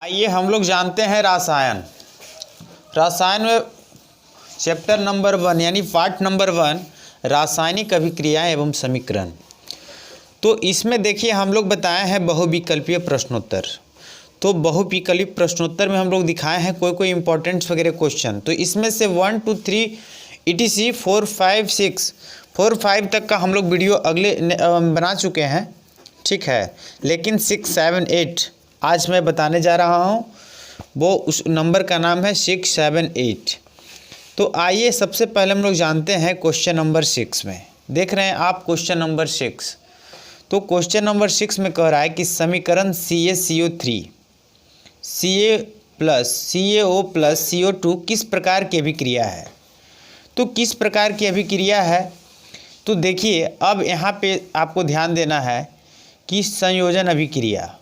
आइए हम लोग जानते हैं रसायन। रसायन में चैप्टर नंबर 1 यानी पार्ट नंबर 1 रासायनिक अभिक्रियाएं एवं समीकरण। तो इसमें देखिए हम लोग बताए हैं बहुविकल्पीय प्रश्नोत्तर। तो बहुविकल्पीय प्रश्नोत्तर में हम लोग दिखाए हैं कोई इंपॉर्टेंट्स वगैरह क्वेश्चन। तो इसमें से 1 2 3 ETC 4 5 6 4 5 तक का हम लोग वीडियो अगले बना चुके हैं, ठीक है। लेकिन 6 7 8 आज मैं बताने जा रहा हूँ, वो उस नंबर का नाम है 6 7 8। तो आइए सबसे पहले हम लोग जानते हैं क्वेश्चन नंबर 6 में। देख रहे हैं आप क्वेश्चन नंबर 6। तो क्वेश्चन नंबर 6 में कह रहा है कि समीकरण CaCO3 CaO प्लस CO2 किस प्रकार की अभिक्रिया है। तो किस प्रकार की अभिक्रिया है, तो देखिए अब यहाँ पे आपको ध्यान देना है कि संयोजन अभिक्रिया,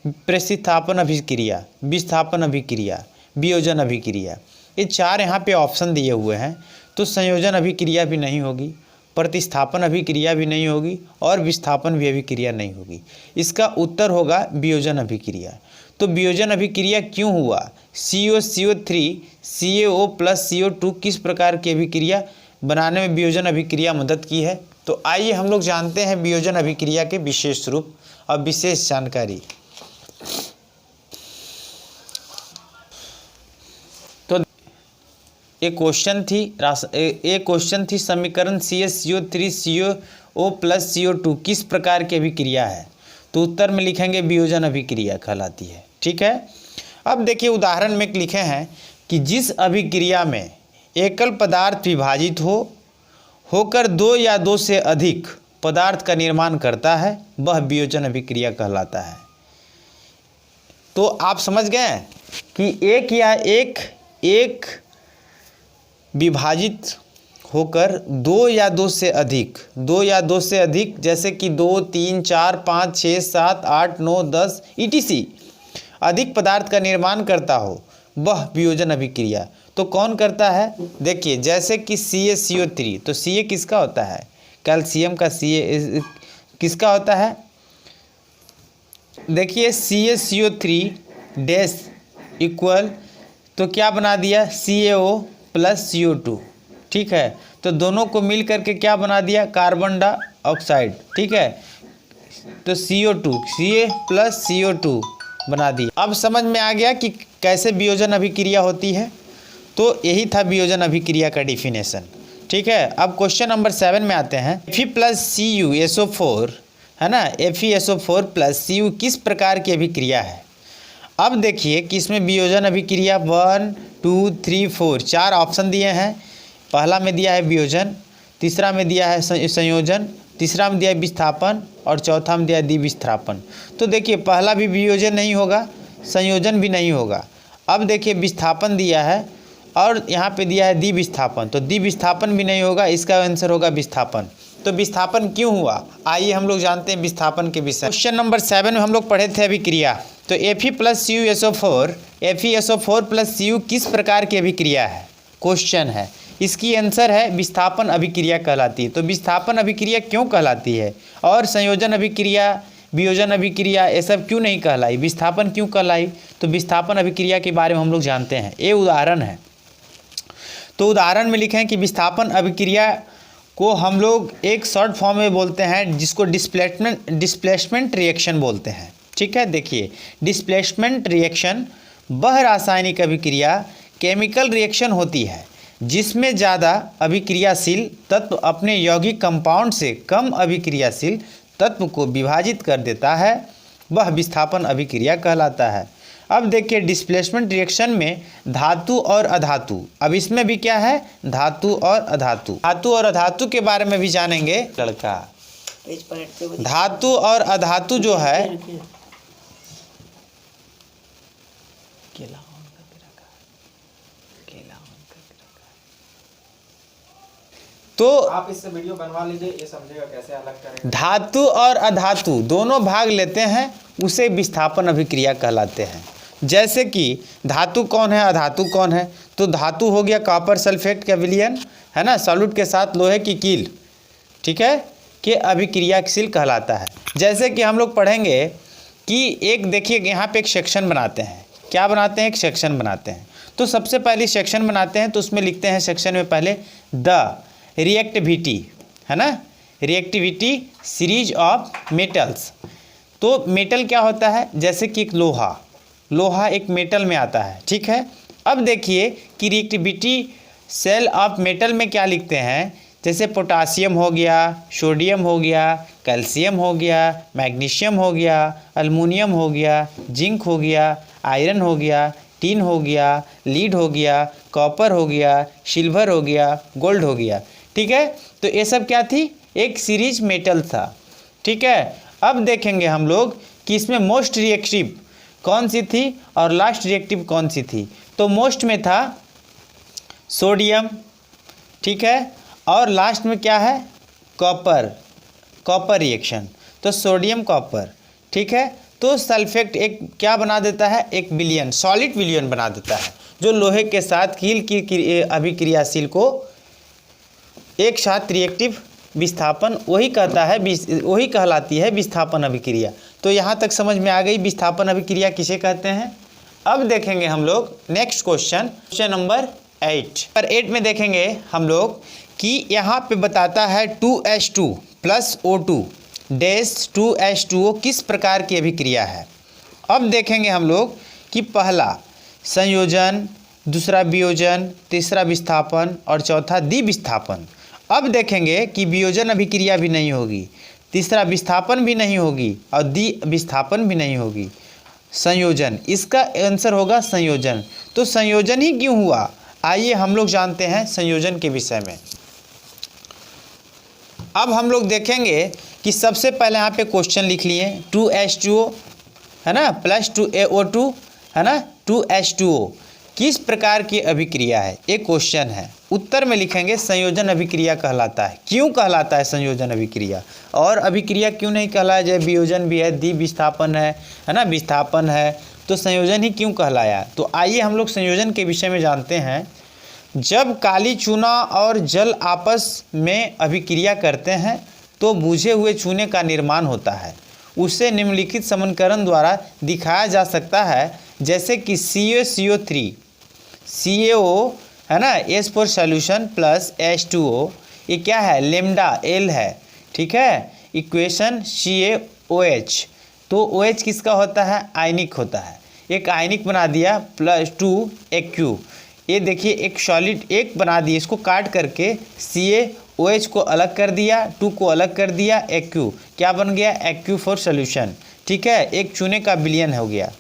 प्रतिस्थापन अभिक्रिया, विस्थापन अभिक्रिया, वियोजन अभिक्रिया, ये 4 यहाँ पे ऑप्शन दिए हुए हैं। तो संयोजन अभिक्रिया भी नहीं होगी, प्रतिस्थापन अभिक्रिया भी नहीं होगी और विस्थापन भी अभिक्रिया नहीं होगी। इसका उत्तर होगा वियोजन अभिक्रिया। तो वियोजन अभिक्रिया क्यों हुआ? CaO3 CaO प्लस CO2 किस प्रकार की अभिक्रिया बनाने में वियोजन अभिक्रिया मदद की है। तो आइए हम लोग जानते हैं वियोजन अभिक्रिया के विशेष रूप और विशेष जानकारी। तो एक क्वेश्चन थी समीकरण CaCO3 CaO प्लस CO2 किस प्रकार की अभिक्रिया है। तो उत्तर में लिखेंगे वियोजन अभिक्रिया कहलाती है, ठीक है। अब देखिए उदाहरण में लिखे हैं कि जिस अभिक्रिया में एकल पदार्थ विभाजित होकर 2 या 2 से अधिक पदार्थ का निर्माण करता है वह वियोजन अभिक्रिया कहलाता है। तो आप समझ गए कि एक विभाजित होकर 2 या 2 से अधिक जैसे कि 2 3 4 5 6 7 8 9 10 ETC अधिक पदार्थ का निर्माण करता हो वह वियोजन अभिक्रिया। तो कौन करता है? देखिए जैसे कि CaCO3, तो Ca किसका होता है? कैल्शियम का Ca किसका होता है? देखिए CaCO3 डैश इक्वल तो क्या बना दिया CaO प्लस CO2, ठीक है। तो दोनों को मिल करके क्या बना दिया? कार्बन डाइऑक्साइड, ठीक है। तो CO2 Ca प्लस CO2 बना दिया। अब समझ में आ गया कि कैसे वियोजन अभिक्रिया होती है। तो यही था वियोजन अभिक्रिया का डिफिनेशन, ठीक है। अब क्वेश्चन नंबर 7 में आते हैं। Fe प्लस CuSO4 है ना, FeSO4 प्लस Cu किस प्रकार की अभिक्रिया है। अब देखिए कि इसमें वियोजन अभिक्रिया 1 2 3 4 4 ऑप्शन दिए हैं। पहला में दिया है वियोजन, तीसरा में दिया है संयोजन, तीसरा में दिया है विस्थापन और चौथा में दिया है द्विविस्थापन। तो देखिए पहला भी वियोजन नहीं होगा, संयोजन भी नहीं होगा। अब देखिए विस्थापन दिया है और यहाँ पे दिया है द्विविस्थापन, तो द्विविस्थापन भी नहीं होगा, इसका आंसर होगा विस्थापन। तो विस्थापन क्यों हुआ, आइए हम लोग जानते हैं विस्थापन के विषय। क्वेश्चन नंबर 7 में हम लोग पढ़े थे अभिक्रिया। तो Fe plus FeSO4 plus Cu किस प्रकार की अभिक्रिया है, क्वेश्चन है। इसकी आंसर है विस्थापन अभिक्रिया कहलाती है। तो विस्थापन अभिक्रिया क्यों कहलाती है और संयोजन अभिक्रिया, वियोजन अभिक्रिया ये सब क्यों नहीं कहलाई, विस्थापन क्यों कहलाई। तो विस्थापन अभिक्रिया के बारे में हम लोग जानते हैं। ये उदाहरण है। तो उदाहरण में लिखे हैं कि विस्थापन अभिक्रिया को हम लोग एक शॉर्ट फॉर्म में बोलते हैं जिसको डिस्प्लेसमेंट रिएक्शन बोलते हैं, ठीक है। देखिए डिस्प्लेसमेंट रिएक्शन वह रासायनिक अभिक्रिया केमिकल रिएक्शन होती है जिसमें ज़्यादा अभिक्रियाशील तत्व अपने यौगिक कंपाउंड से कम अभिक्रियाशील तत्व को विभाजित कर देता है, वह विस्थापन अभिक्रिया कहलाता है। अब देखिए डिस्प्लेसमेंट रिएक्शन में धातु और अधातु, अब इसमें भी क्या है, धातु और अधातु के बारे में भी जानेंगे लड़का। धातु और अधातु जो है, तो आप इससे वीडियो बनवा लीजिए, ये समझेगा कैसे अलग करें। धातु और अधातु दोनों भाग लेते हैं उसे विस्थापन अभिक्रिया कहलाते हैं। जैसे कि धातु कौन है, अधातु कौन है। तो धातु हो गया कॉपर सल्फेट का विलयन, है ना, सॉल्यूट के साथ लोहे की कील, ठीक है, कि अभिक्रियाशील कहलाता है। जैसे कि हम लोग पढ़ेंगे कि एक देखिए यहाँ पे एक सेक्शन बनाते हैं, क्या बनाते हैं, एक सेक्शन बनाते हैं। तो सबसे पहले सेक्शन बनाते हैं, तो उसमें लिखते हैं सेक्शन में पहले द रिएक्टिविटी, है ना, रिएक्टिविटी सीरीज ऑफ मेटल्स। तो मेटल क्या होता है, जैसे कि एक लोहा एक मेटल में आता है, ठीक है। अब देखिए कि रिएक्टिविटी सेल ऑफ मेटल में क्या लिखते हैं, जैसे पोटासियम हो गया, सोडियम हो गया, कैल्शियम हो गया, मैग्नीशियम हो गया, अल्मुनियम हो गया, जिंक हो गया, आयरन हो गया, टिन हो गया, लीड हो गया, कॉपर हो गया, सिल्वर हो गया, गोल्ड हो गया, ठीक है। तो ये सब क्या थी, एक सीरीज मेटल था, ठीक है। अब देखेंगे हम लोग कि इसमें मोस्ट रिएक्टिव कौन सी थी और लास्ट रिएक्टिव कौन सी थी। तो मोस्ट में था सोडियम, ठीक है, और लास्ट में क्या है, कॉपर रिएक्शन, तो सोडियम कॉपर, ठीक है। तो सल्फेट एक क्या बना देता है, एक विलयन, सॉलिड विलयन बना देता है, जो लोहे के साथ कील की अभिक्रियाशील को एक साथ रिएक्टिव विस्थापन, वही कहलाती है विस्थापन अभिक्रिया। तो यहाँ तक समझ में आ गई विस्थापन अभिक्रिया किसे कहते हैं। अब देखेंगे हम लोग नेक्स्ट क्वेश्चन नंबर 8 पर 8 में देखेंगे हम लोग कि यहाँ पे बताता है 2H2 plus O2 dash 2H2O किस प्रकार की अभिक्रिया है। अब देखेंगे हम लोग कि पहला संयोजन, दूसरा वियोजन, तीसरा विस्थापन और चौथा द्विविस्थापन। अब देखेंगे कि वियोजन अभिक्रिया भी नहीं होगी, तीसरा विस्थापन भी नहीं होगी और द्विविस्थापन भी नहीं होगी। संयोजन, इसका आंसर होगा संयोजन। तो संयोजन ही क्यों हुआ, आइए हम लोग जानते हैं संयोजन के विषय में। अब हम लोग देखेंगे कि सबसे पहले यहाँ पे क्वेश्चन लिख लिए 2H2O, है ना, प्लस 2AO2, है ना, 2H2O किस प्रकार की अभिक्रिया है, एक क्वेश्चन है। उत्तर में लिखेंगे संयोजन अभिक्रिया कहलाता है। क्यों कहलाता है संयोजन अभिक्रिया, और अभिक्रिया क्यों नहीं कहलाया जाए, वियोजन भी है, द्विविस्थापन है ना, विस्थापन है, तो संयोजन ही क्यों कहलाया। तो आइए हम लोग संयोजन के विषय में जानते हैं। जब काली चूना और जल आपस में अभिक्रिया करते हैं तो बुझे हुए चूने का निर्माण होता है। उसे निम्नलिखित समीकरण द्वारा दिखाया जा सकता है, जैसे कि CaCO3 CaO, है ना, S for solution plus H2O, ये क्या है, लेमडा L है, ठीक है। इक्वेशन CaOH, तो OH किसका होता है, आयनिक होता है, एक आयनिक बना दिया, प्लस 2Aq, ये देखिए एक सॉलिड एक बना दिए, इसको काट करके CaOH को अलग कर दिया, 2 को अलग कर दिया, Aq क्या बन गया, Aq फॉर सॉल्यूशन, ठीक है, एक चूने का विलयन हो गया।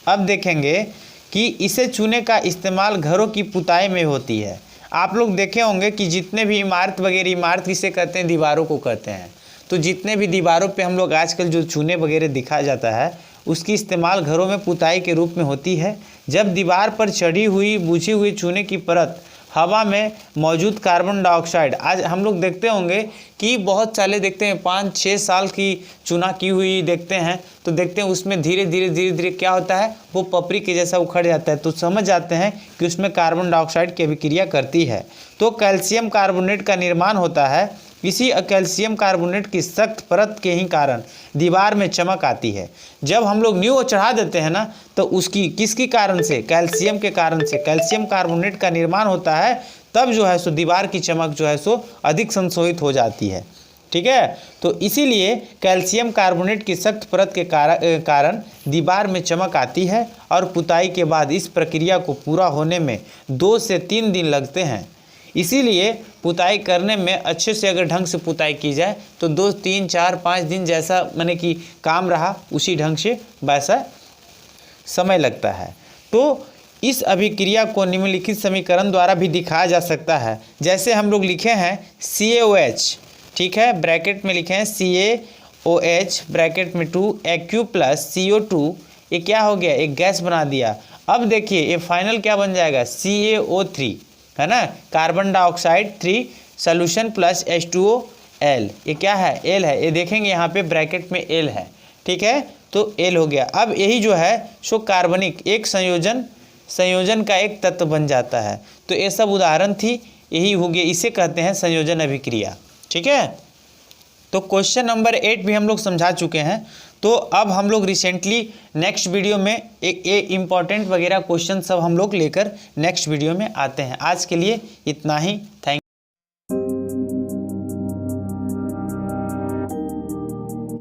अब देखेंगे कि इसे चूने का इस्तेमाल घरों की पुताई में होती है। आप लोग देखे होंगे कि जितने भी इमारत किसे कहते हैं, दीवारों को कहते हैं। तो जितने भी दीवारों पे हम लोग आजकल जो चूने वगैरह दिखाया जाता है, उसकी इस्तेमाल घरों में पुताई के रूप में होती है। जब दीवार पर चढ़ी हुई बुझी हुई चूने की परत हवा में मौजूद कार्बन डाइऑक्साइड, आज हम लोग देखते होंगे कि बहुत साले देखते हैं 5-6 साल की चूना की हुई देखते हैं, तो देखते हैं उसमें धीरे धीरे क्या होता है, वो पपरी के जैसा उखड़ जाता है। तो समझ जाते हैं कि उसमें कार्बन डाइऑक्साइड की अभिक्रिया करती है। तो कैल्शियम कार्बोनेट का निर्माण होता है। इसी कैल्शियम कार्बोनेट की सख्त परत के ही कारण दीवार में चमक आती है। जब हम लोग न्यू चढ़ा देते हैं ना, तो उसकी किसके कारण से, कैल्शियम के कारण से कैल्शियम कार्बोनेट का निर्माण होता है, तब जो है सो दीवार की चमक जो है सो अधिक संशोधित हो जाती है, ठीक है। तो इसीलिए कैल्शियम कार्बोनेट की सख्त परत के कारण दीवार में चमक आती है, और पुताई के बाद इस प्रक्रिया को पूरा होने में 2 से 3 दिन लगते हैं। इसीलिए पुताई करने में अच्छे से अगर ढंग से पुताई की जाए तो 2, 3, 4, 5 दिन जैसा माने कि काम रहा, उसी ढंग से वैसा समय लगता है। तो इस अभिक्रिया को निम्नलिखित समीकरण द्वारा भी दिखाया जा सकता है। जैसे हम लोग लिखे हैं CaOH, ठीक है, ब्रैकेट में लिखे हैं CaOH ब्रैकेट में 2Aq प्लस CO2, ये क्या हो गया, एक गैस बना दिया। अब देखिए ये फाइनल क्या बन जाएगा, CaO3, है ना, carbon dioxide 3 solution plus H2OL, ये क्या है, L है, ये देखेंगे यहाँ पे ब्रैकेट में L है, ठीक है, तो L हो गया। अब यही जो है सो कार्बनिक एक संयोजन का एक तत्व बन जाता है। तो ये सब उदाहरण थी, यही हो गया, इसे कहते हैं संयोजन अभिक्रिया, ठीक है। तो क्वेश्चन नंबर 8 भी हम लोग समझा चुके हैं। तो अब हम लोग रिसेंटली नेक्स्ट वीडियो में एक इम्पॉर्टेंट वगैरह क्वेश्चन सब हम लोग लेकर नेक्स्ट वीडियो में आते हैं। आज के लिए इतना ही। थैंक